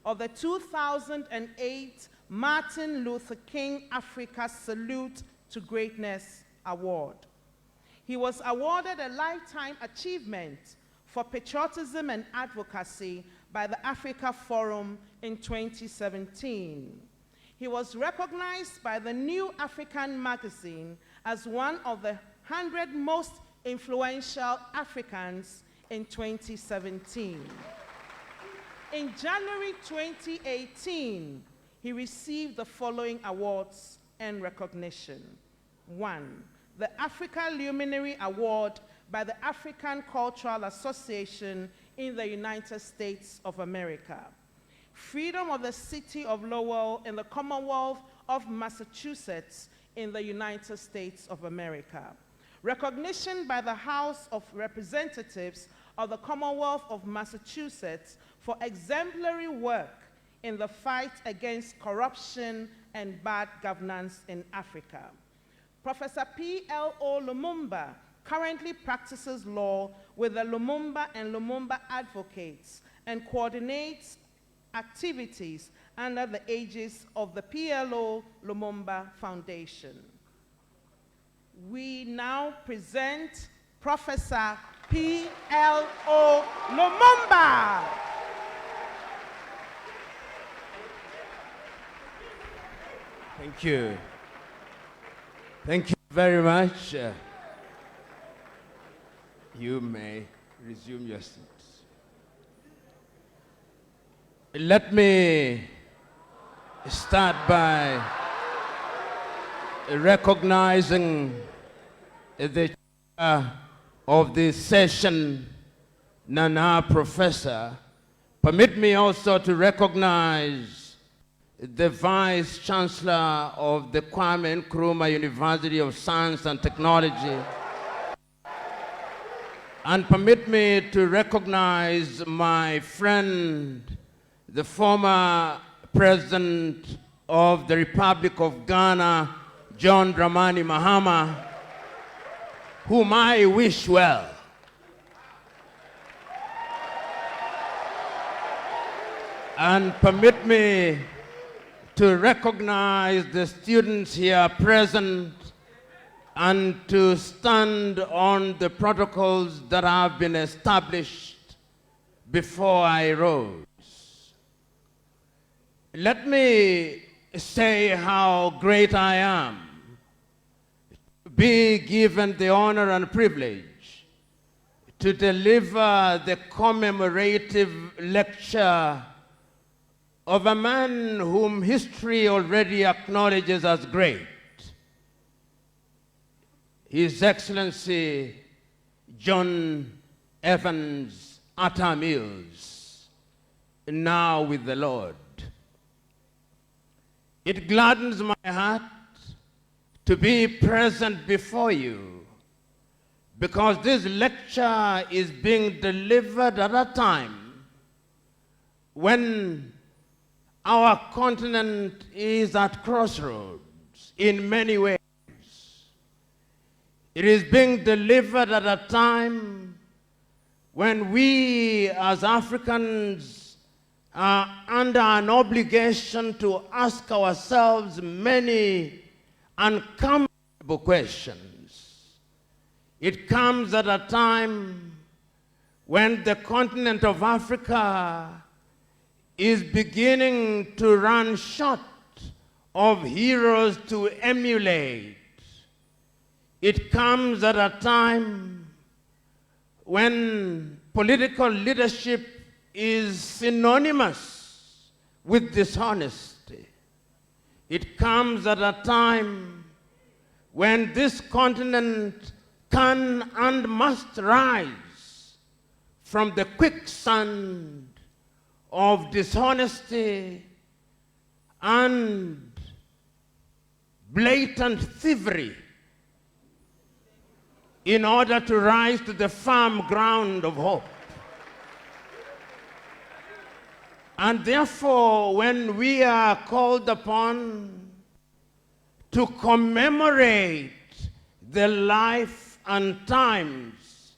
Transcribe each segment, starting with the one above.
of the 2008 Martin Luther King Africa Salute to Greatness Award. He was awarded a Lifetime Achievement for Patriotism and Advocacy by the Africa Forum in 2017. He was recognized by the New African magazine as one of the 100 most influential Africans in 2017. In January 2018, he received the following awards and recognition. 1, the Africa Luminary Award by the African Cultural Association in the United States of America. Freedom of the City of Lowell in the Commonwealth of Massachusetts in the United States of America. Recognition by the House of Representatives of the Commonwealth of Massachusetts for exemplary work in the fight against corruption and bad governance in Africa. Professor L.O.Lumumba currently practices law with the Lumumba and Lumumba Advocates and coordinates activities under the aegis of the L.O.Lumumba Foundation. We now present Professor L.O.Lumumba. Thank you. Thank you very much. You may resume your seats. Let me start by recognizing the chair of this session, Nana Professor. Permit me also to recognize the Vice Chancellor of the Kwame Nkrumah University of Science and Technology. And permit me to recognize my friend, the former President of the Republic of Ghana, John Dramani Mahama, whom I wish well. And permit me to recognize the students here present and to stand on the protocols that have been established before I rose. Let me say how great I am to be given the honor and privilege to deliver the commemorative lecture of a man whom history already acknowledges as great, His Excellency John Evans Atta Mills, now with the Lord. It gladdens my heart to be present before you because this lecture is being delivered at a time when our continent is at crossroads in many ways. It is being delivered at a time when we as Africans are under an obligation to ask ourselves many uncomfortable questions. It comes at a time when the continent of Africa is beginning to run short of heroes to emulate. It comes at a time when political leadership is synonymous with dishonesty. It comes at a time when this continent can and must rise from the quicksand of dishonesty and blatant thievery in order to rise to the firm ground of hope. And therefore, when we are called upon to commemorate the life and times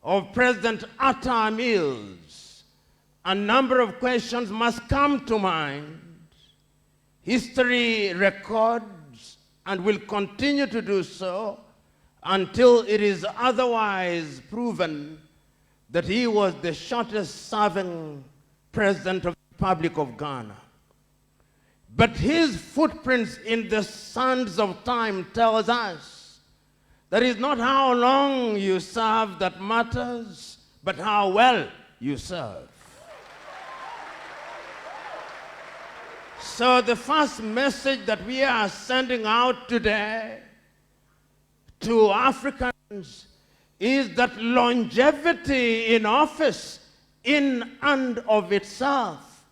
of President Atta Mills a number of questions must come to mind. History records and will continue to do so until it is otherwise proven that he was the shortest serving president of the Republic of Ghana. But his footprints in the sands of time tells us that it's not how long you serve that matters, but how well you serve. So the first message that we are sending out today to Africans is that longevity in office in and of itself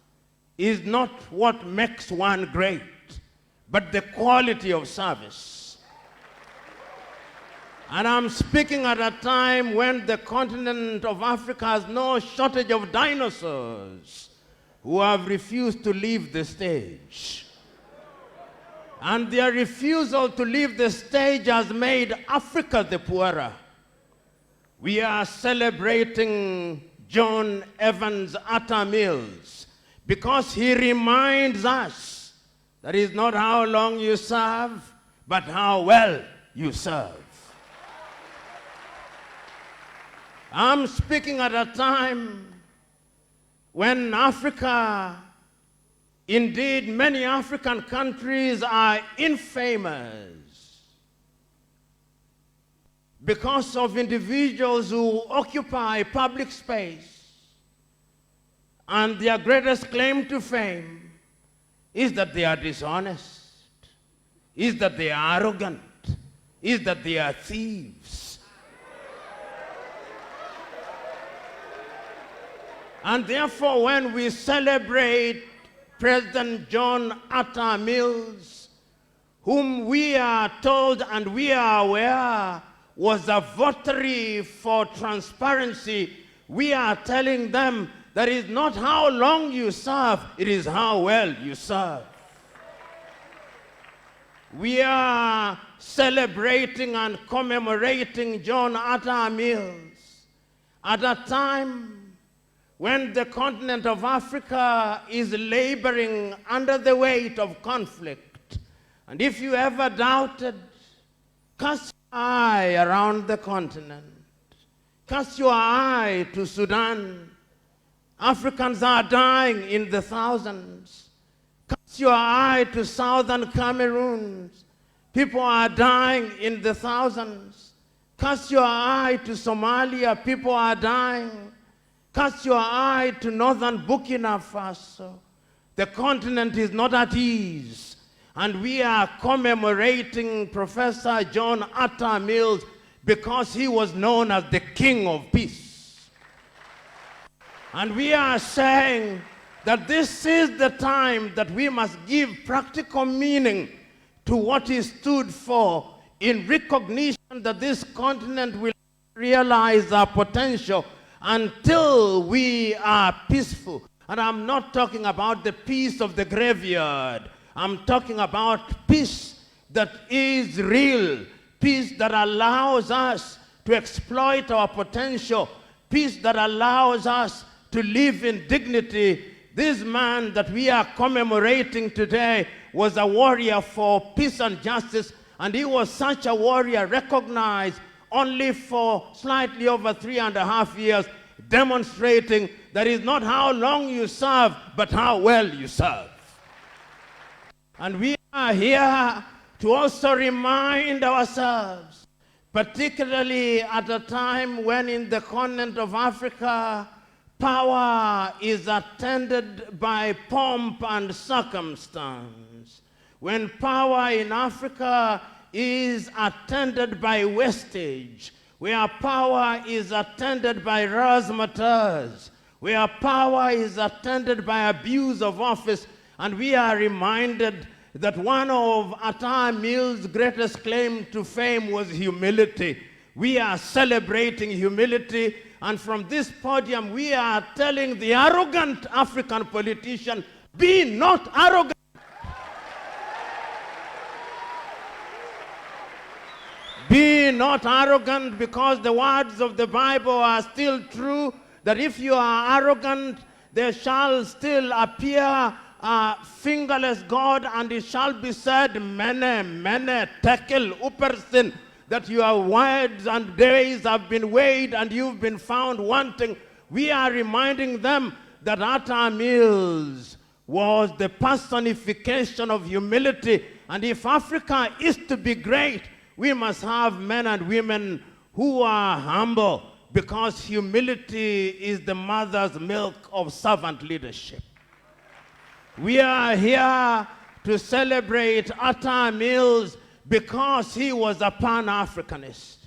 is not what makes one great, but the quality of service. And I'm speaking at a time when the continent of Africa has no shortage of dinosaurs who have refused to leave the stage. And their refusal to leave the stage has made Africa the poorer. We are celebrating John Evans Atta Mills because he reminds us that it's not how long you serve, but how well you serve. I'm speaking at a time when Africa, indeed many African countries, are infamous because of individuals who occupy public space, and their greatest claim to fame is that they are dishonest, is that they are arrogant, is that they are thieves. And therefore, when we celebrate President John Atta Mills, whom we are told and we are aware was a votary for transparency, we are telling them that it is not how long you serve, it is how well you serve. We are celebrating and commemorating John Atta Mills at a time when the continent of Africa is laboring under the weight of conflict. And if you ever doubted, cast your eye around the continent. Cast your eye to Sudan. Africans are dying in the thousands. Cast your eye to southern Cameroon. People are dying in the thousands. Cast your eye to Somalia. People are dying. Cast your eye to northern Burkina Faso. The continent is not at ease. And we are commemorating Professor John Atta Mills because he was known as the King of Peace. And we are saying that this is the time that we must give practical meaning to what he stood for, in recognition that this continent will realize our potential until we are peaceful. And I'm not talking about the peace of the graveyard. I'm talking about peace that is real, peace that allows us to exploit our potential, peace that allows us to live in dignity. This man that we are commemorating today was a warrior for peace and justice, and he was such a warrior recognized only for slightly over 3.5 years, demonstrating that it's not how long you serve, but how well you serve. And we are here to also remind ourselves, particularly at a time when in the continent of Africa, power is attended by pomp and circumstance. When power in Africa is attended by wastage, where power is attended by razzmatazz, where power is attended by abuse of office, and we are reminded that one of Atta Mills' greatest claim to fame was humility. We are celebrating humility, and from this podium we are telling the arrogant African politician, be not arrogant. Be not arrogant, because the words of the Bible are still true, that if you are arrogant, there shall still appear a fingerless God, and it shall be said, mene, tekel, upersin, that your words and days have been weighed and you've been found wanting. We are reminding them that Atta Mills was the personification of humility. And if Africa is to be great, we must have men and women who are humble, because humility is the mother's milk of servant leadership. We are here to celebrate Atta Mills because he was a Pan-Africanist.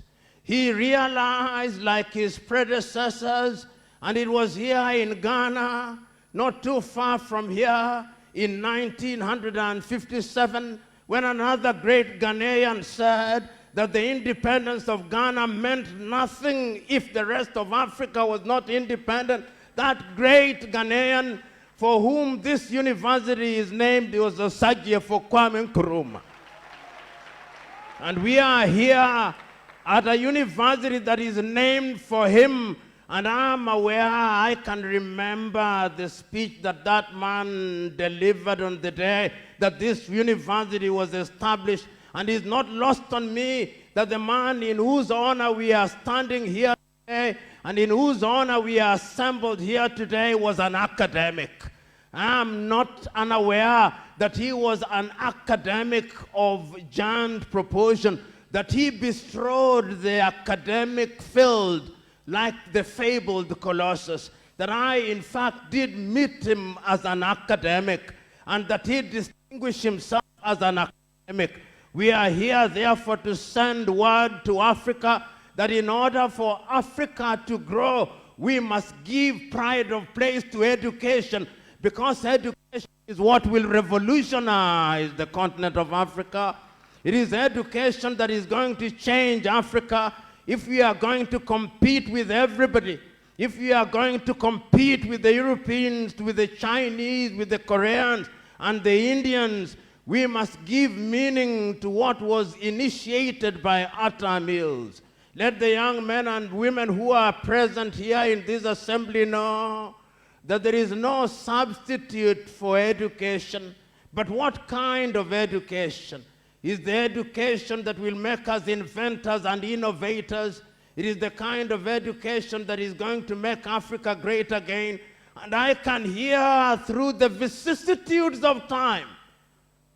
He realized, like his predecessors, and it was here in Ghana, not too far from here, in 1957, when another great Ghanaian said that the independence of Ghana meant nothing if the rest of Africa was not independent. That great Ghanaian for whom this university is named, was Osagie for Kwame Nkrumah. And we are here at a university that is named for him. And I'm aware, I can remember the speech that that man delivered on the day that this university was established. And it's not lost on me that the man in whose honor we are standing here today and in whose honor we are assembled here today was an academic. I'm not unaware that he was an academic of giant proportion, that he bestrode the academic field like the fabled Colossus, that I, in fact, did meet him as an academic, and that he distinguished himself as an academic. We are here, therefore, to send word to Africa that in order for Africa to grow, we must give pride of place to education, because education is what will revolutionize the continent of Africa. It is education that is going to change Africa. If we are going to compete with everybody, if we are going to compete with the Europeans, with the Chinese, with the Koreans, and the Indians, we must give meaning to what was initiated by Atta Mills. Let the young men and women who are present here in this assembly know that there is no substitute for education. But what kind of education? Is the education that will make us inventors and innovators. It is the kind of education that is going to make Africa great again. And I can hear through the vicissitudes of time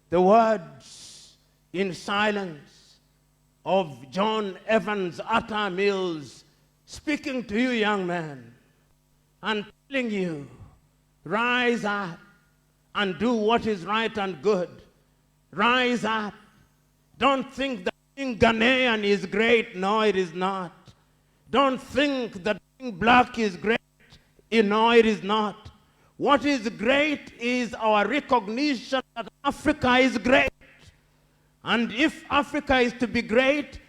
the words in silence of John Evans Atta Mills speaking to you, young men, and telling you, rise up and do what is right and good. Rise up. Don't think that being Ghanaian is great. No, it is not. Don't think that being black is great. No, it is not. What is great is our recognition that Africa is great. And if Africa is to be great, it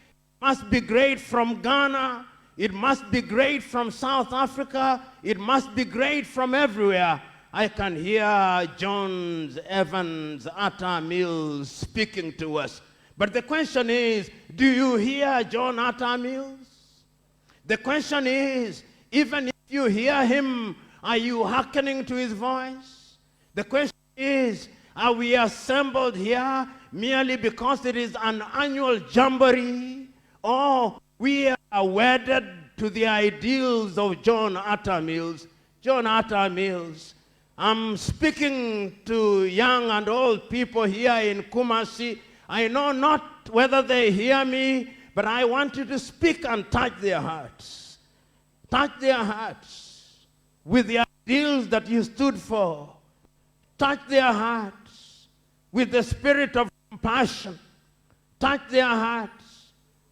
must be great from Ghana. It must be great from South Africa. It must be great from everywhere. I can hear John Evans Atta Mills speaking to us. But the question is, do you hear John Atta Mills? The question is, even if you hear him, are you hearkening to his voice? The question is, are we assembled here merely because it is an annual jamboree, or we are wedded to the ideals of John Atta Mills? John Atta Mills. I'm speaking to young and old people here in Kumasi. I know not whether they hear me, but I want you to speak and touch their hearts. Touch their hearts with the ideals that you stood for. Touch their hearts with the spirit of compassion. Touch their hearts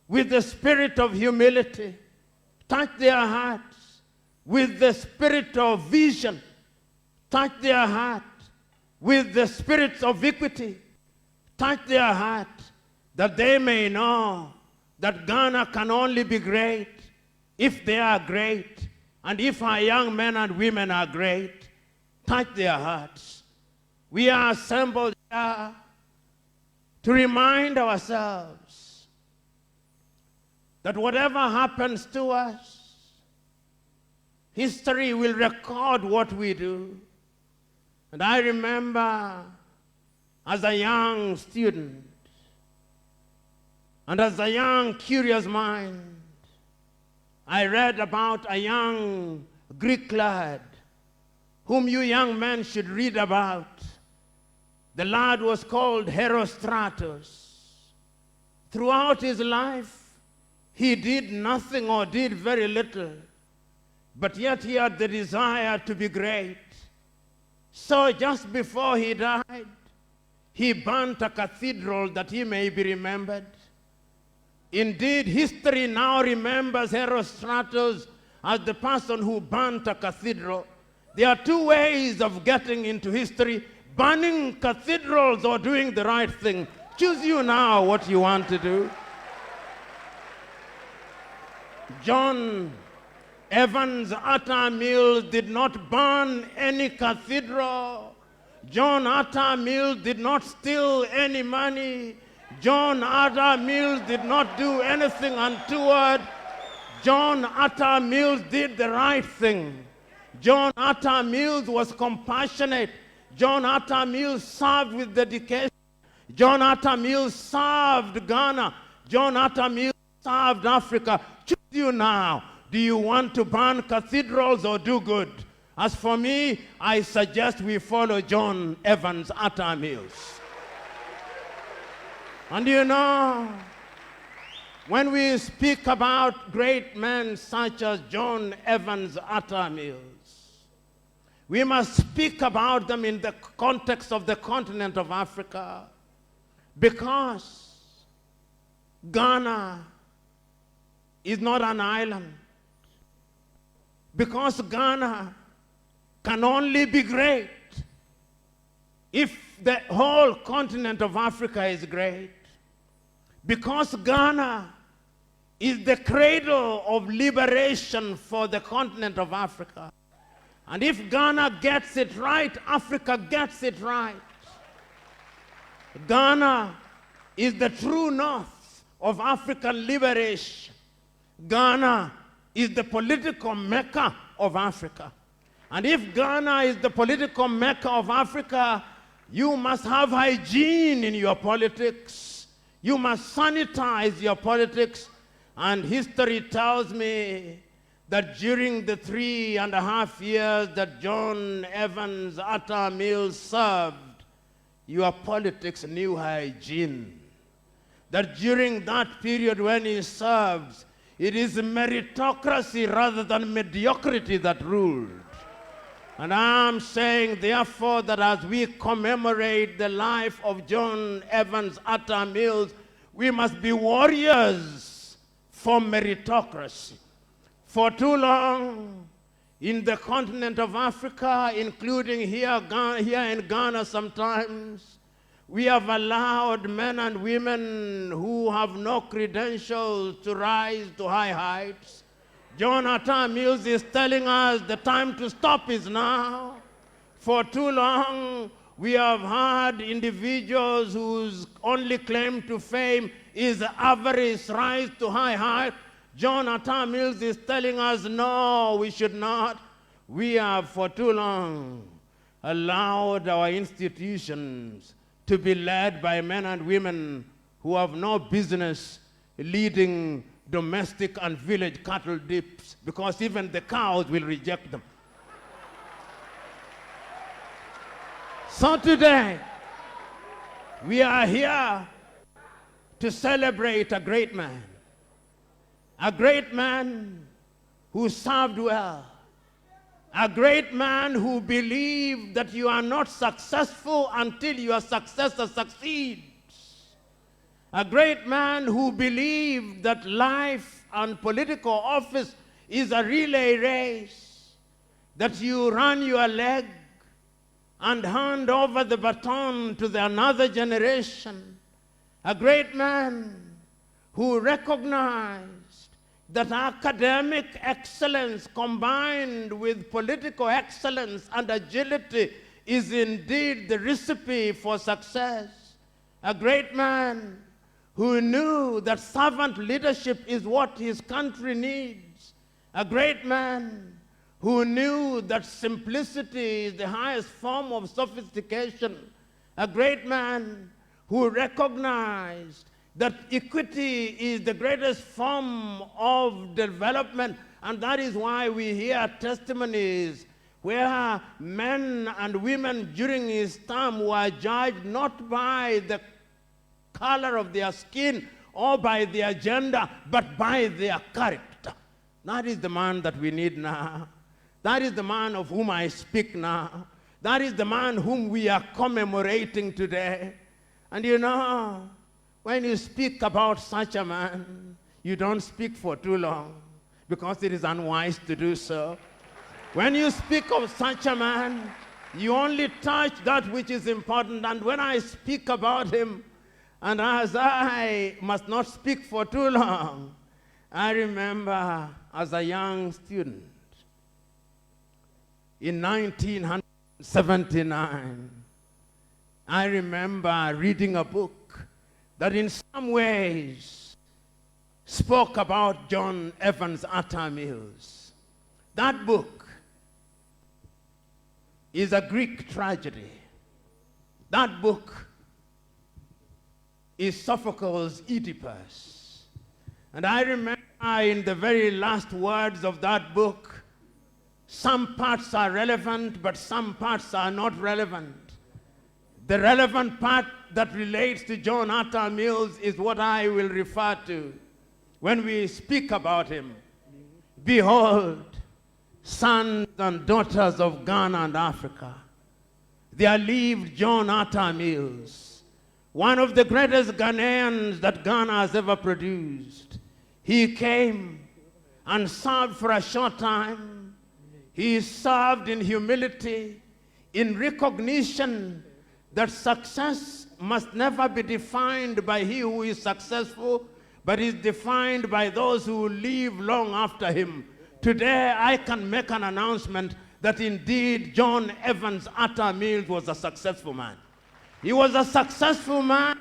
with the spirit of humility. Touch their hearts with the spirit of vision. Touch their heart with the spirit of equity. Touch their heart that they may know that Ghana can only be great if they are great, and if our young men and women are great. Touch their hearts. We are assembled here to remind ourselves that whatever happens to us, History will record what we do. And I remember as a young student and as a young curious mind, I read about a young Greek lad whom you young men should read about. The lad was called Herostratus. Throughout his life, he did nothing or did very little, but yet he had the desire to be great. So just before he died, he burnt a cathedral that he may be remembered. Indeed, history now remembers Herostratus as the person who burnt a cathedral. There are two ways of getting into history: burning cathedrals or doing the right thing. Choose you now what you want to do. John Evans Atta Mills did not burn any cathedral. John Atta Mills did not steal any money. John Atta Mills did not do anything untoward. John Atta Mills did the right thing. John Atta Mills was compassionate. John Atta Mills served with dedication. John Atta Mills served Ghana. John Atta Mills served Africa. Choose you now. Do you want to burn cathedrals or do good? As for me, I suggest we follow John Evans Atta Mills. And you know, when we speak about great men such as John Evans Atta Mills, we must speak about them in the context of the continent of Africa, because Ghana is not an island. Because Ghana can only be great if the whole continent of Africa is great. Because Ghana is the cradle of liberation for the continent of Africa. And if Ghana gets it right, Africa gets it right. Ghana is the true north of African liberation. Ghana is the political mecca of Africa. And if Ghana is the political mecca of Africa, you must have hygiene in your politics. You must sanitize your politics. And history tells me that during the 3.5 years that John Evans Atta Mills served, your politics knew hygiene. That during that period when he served, it is meritocracy rather than mediocrity that ruled. And I'm saying, therefore, that as we commemorate the life of John Evans Atta Mills, we must be warriors for meritocracy. For too long, in the continent of Africa, including here in Ghana sometimes, we have allowed men and women who have no credentials to rise to high heights. John Atta Mills is telling us the time to stop is now. For too long, we have had individuals whose only claim to fame is avarice rise to high height. John Atta Mills is telling us, no, we should not. We have for too long allowed our institutions to be led by men and women who have no business leading domestic and village cattle dips, because even the cows will reject them. So today, we are here to celebrate a great man who served well, a great man who believed that you are not successful until your successor succeeds. A great man who believed that life and political office is a relay race, that you run your leg and hand over the baton to another generation. A great man who recognized that academic excellence combined with political excellence and agility is indeed the recipe for success. A great man who knew that servant leadership is what his country needs. A great man who knew that simplicity is the highest form of sophistication, a great man who recognized that equity is the greatest form of development, and that is why we hear testimonies where men and women during his time were judged not by the color of their skin or by their gender, but by their character. That is the man that we need now. That is the man of whom I speak now. That is the man whom we are commemorating today. And you know, when you speak about such a man, you don't speak for too long because it is unwise to do so. When you speak of such a man, you only touch that which is important. And when I speak about him, and as I must not speak for too long, I remember as a young student in 1979, I remember reading a book that in some ways spoke about John Evans Atta Mills. That book is a Greek tragedy. That book is Sophocles' Oedipus. And I remember in the very last words of that book, some parts are relevant, but some parts are not relevant. The relevant part that relates to John Atta Mills is what I will refer to when we speak about him. Behold, sons and daughters of Ghana and Africa, there lived John Atta Mills, one of the greatest Ghanaians that Ghana has ever produced. He came and served for a short time. He served in humility, in recognition that success must never be defined by he who is successful, but is defined by those who live long after him. Today, I can make an announcement that indeed John Evans Atta Mills was a successful man. He was a successful man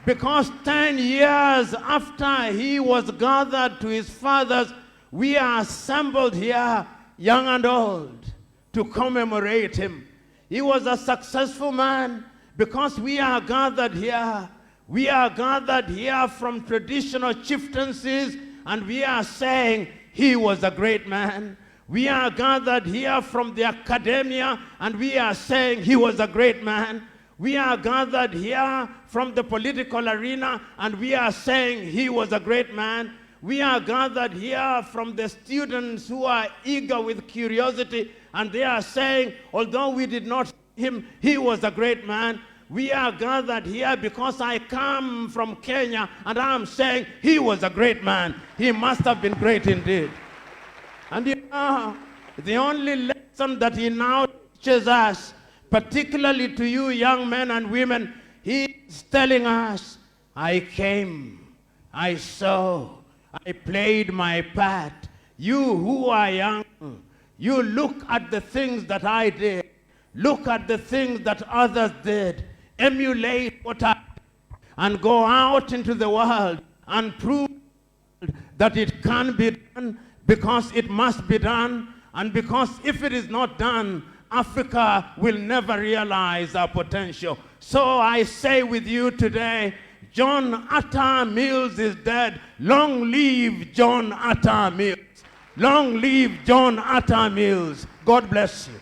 because 10 years after he was gathered to his fathers, we are assembled here, young and old, to commemorate him. He was a successful man because we are gathered here. We are gathered here from traditional chieftaincies, and we are saying he was a great man. We are gathered here from the academia, and we are saying he was a great man. We are gathered here from the political arena, and we are saying he was a great man. We are gathered here from the students who are eager with curiosity, and they are saying, although we did not see him, he was a great man. We are gathered here because I come from Kenya, and I am saying he was a great man. He must have been great indeed. And you know, the only lesson that he now teaches us, particularly to you young men and women, he is telling us, I came, I saw, I played my part. You who are young, you look at the things that I did. Look at the things that others did. Emulate what I did, and go out into the world and prove that it can be done, because it must be done, and because if it is not done, Africa will never realize our potential. So I say with you today, John Atta Mills is dead. Long live John Atta Mills. Long live John Atta Mills. God bless you.